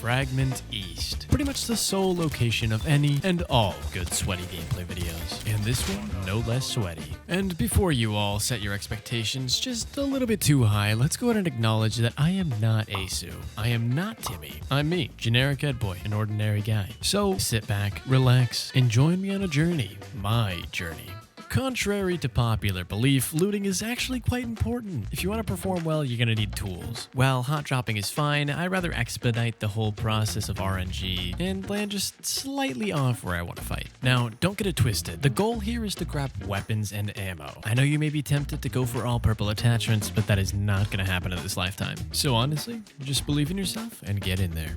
Fragment East. Pretty much the sole location of any and all good sweaty gameplay videos. And this one, no less sweaty. And before you all set your expectations just a little bit too high, let's go ahead and acknowledge that I am not Asu. I am not Timmy. I'm me, generic Ed Boy, an ordinary guy. So sit back, relax, and join me on a journey. My journey. Contrary to popular belief, looting is actually quite important. If you want to perform well, you're going to need tools. While hot dropping is fine, I'd rather expedite the whole process of RNG and land just slightly off where I want to fight. Now, don't get it twisted. The goal here is to grab weapons and ammo. I know you may be tempted to go for all purple attachments, but that is not going to happen in this lifetime. So honestly, just believe in yourself and get in there.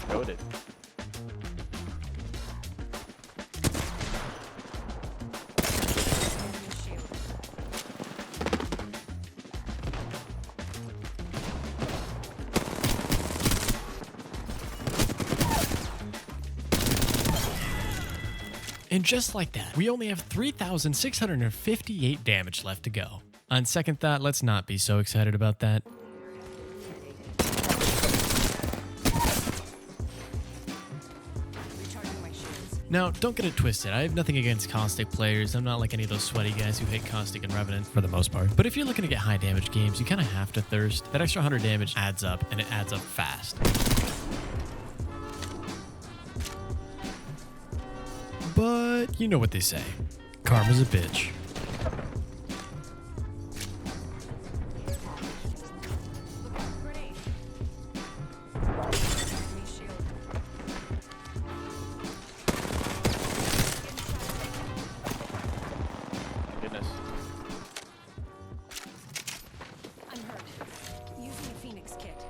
Loaded. And just like that, we only have 3,658 damage left to go. On second thought, let's not be so excited about that. Now, don't get it twisted. I have nothing against Caustic players. I'm not like any of those sweaty guys who hate Caustic and Revenant for the most part. But if you're looking to get high damage games, you kind of have to thirst. That extra 100 damage adds up, and it adds up fast. But you know what they say. Karma's a bitch. Goodness.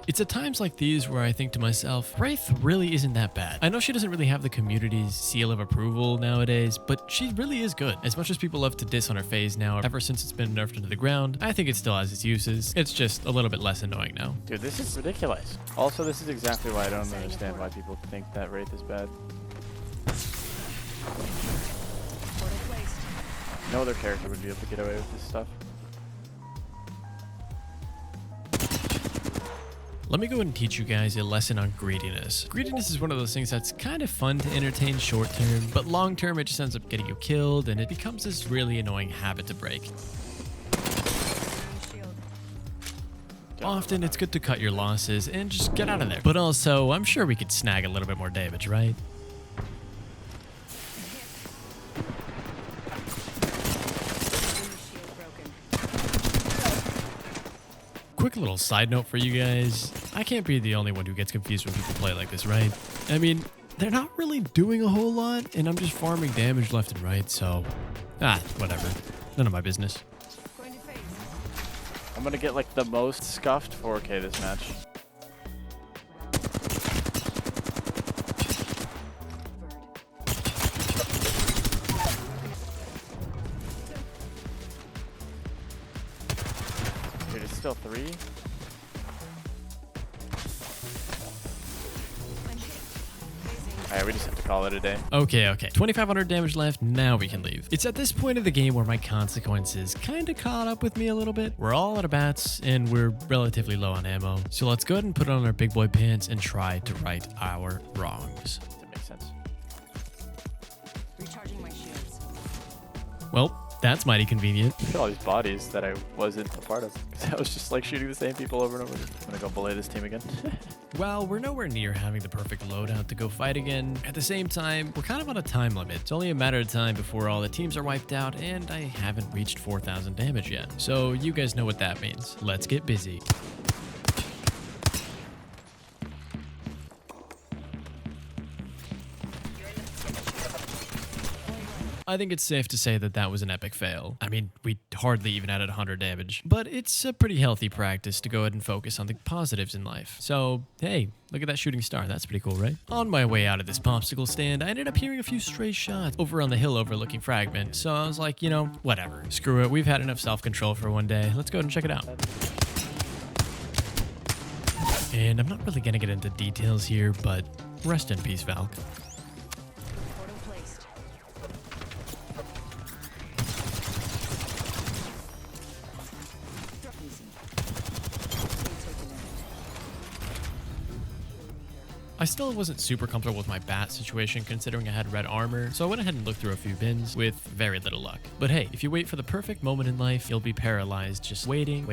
It's at times like these where I think to myself, Wraith really isn't that bad. I know she doesn't really have the community's seal of approval nowadays, but she really is good. As much as people love to diss on her phase now, ever since it's been nerfed into the ground, I think it still has its uses. It's just a little bit less annoying now. Dude, this is ridiculous. Also, this is exactly why I don't understand why people think that Wraith is bad. No other character would be able to get away with this stuff. Let me go ahead and teach you guys a lesson on greediness. Greediness is one of those things that's kind of fun to entertain short term, but long term it just ends up getting you killed and it becomes this really annoying habit to break. Often it's good to cut your losses and just get out of there. But also, I'm sure we could snag a little bit more damage, right? Quick little side note for you guys. I can't be the only one who gets confused when people play like this, right? I mean, they're not really doing a whole lot, and I'm just farming damage left and right, so... whatever. None of my business. I'm gonna get like the most scuffed 4K this match. Dude, it's still 3. Alright, we just have to call it a day. Okay. 2,500 damage left, now we can leave. It's at this point of the game where my consequences kind of caught up with me a little bit. We're all out of bats, and we're relatively low on ammo. So let's go ahead and put on our big boy pants and try to right our wrongs. That makes sense. Recharging my shields. Well, that's mighty convenient. Look at all these bodies that I wasn't a part of. Because I was just like shooting the same people over and over again. I'm gonna go belay this team again. Well, we're nowhere near having the perfect loadout to go fight again. At the same time, we're kind of on a time limit. It's only a matter of time before all the teams are wiped out, and I haven't reached 4,000 damage yet. So you guys know what that means. Let's get busy. I think it's safe to say that that was an epic fail. I mean, we hardly even added 100 damage, but it's a pretty healthy practice to go ahead and focus on the positives in life. So, hey, look at that shooting star. That's pretty cool, right? On my way out of this popsicle stand, I ended up hearing a few stray shots over on the hill overlooking Fragment. So I was like, you know, whatever. Screw it. We've had enough self-control for one day. Let's go ahead and check it out. And I'm not really going to get into details here, but rest in peace, Valk. Portal placed. Easy. Taken out. I still wasn't super comfortable with my bat situation considering I had red armor, so I went ahead and looked through a few bins with very little luck. But hey, if you wait for the perfect moment in life, you'll be paralyzed just waiting,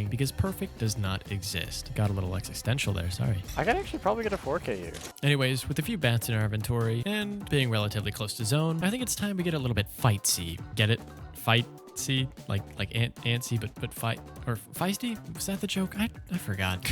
because perfect does not exist. Got a little existential there, sorry. I could actually probably get a 4K here. Anyways, with a few bats in our inventory and being relatively close to zone, I think it's time we get a little bit fightsy. Get it? Fight-sy? Like antsy, but fight, or feisty? Was that the joke? I forgot.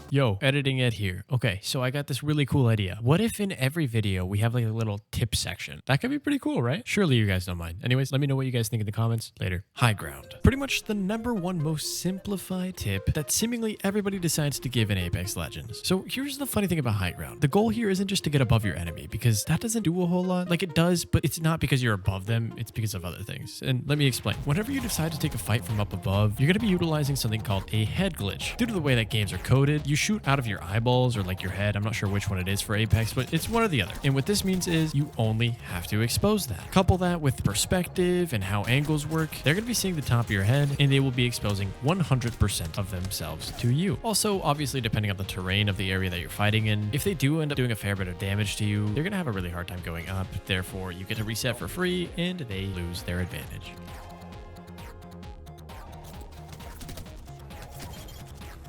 Yo, editing Ed here. Okay, so I got this really cool idea. What if in every video we have like a little tip section? That could be pretty cool, right? Surely you guys don't mind. Anyways, let me know what you guys think in the comments later. High ground. Pretty much the #1 most simplified tip that seemingly everybody decides to give in Apex Legends. So here's the funny thing about high ground. The goal here isn't just to get above your enemy, because that doesn't do a whole lot. Like it does, but it's not because you're above them, it's because of other things. And let me explain. Whenever you decide to take a fight from up above, you're going to be utilizing something called a head glitch. Due to the way that games are coded, you shoot out of your eyeballs or like your head. I'm not sure which one it is for Apex, but it's one or the other. And what this means is you only have to expose that. Couple that with perspective and how angles work, they're going to be seeing the top of your head and they will be exposing 100% of themselves to you. Also, obviously, depending on the terrain of the area that you're fighting in, if they do end up doing a fair bit of damage to you, they're going to have a really hard time going up. Therefore, you get to reset for free and they lose their advantage.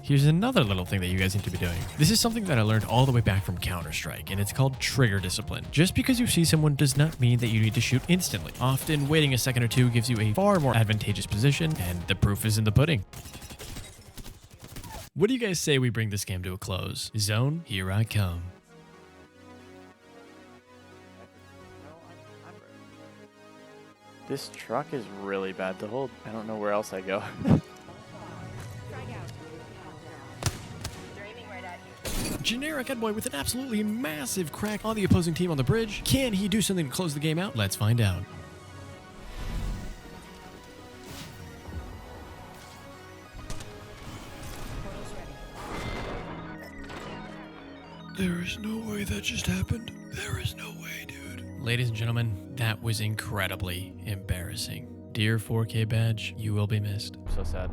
Here's another little thing that you guys need to be doing. This is something that I learned all the way back from Counter-Strike, and it's called trigger discipline. Just because you see someone does not mean that you need to shoot instantly. Often, waiting a second or two gives you a far more advantageous position, and the proof is in the pudding. What do you guys say we bring this game to a close? Zone, here I come. This truck is really bad to hold. I don't know where else I go. Generic Edboy with an absolutely massive crack on the opposing team on the bridge. Can he do something to close the game out? Let's find out. There is no way that just happened. There is no way, dude. Ladies and gentlemen, that was incredibly embarrassing. Dear 4K badge, you will be missed. I'm so sad.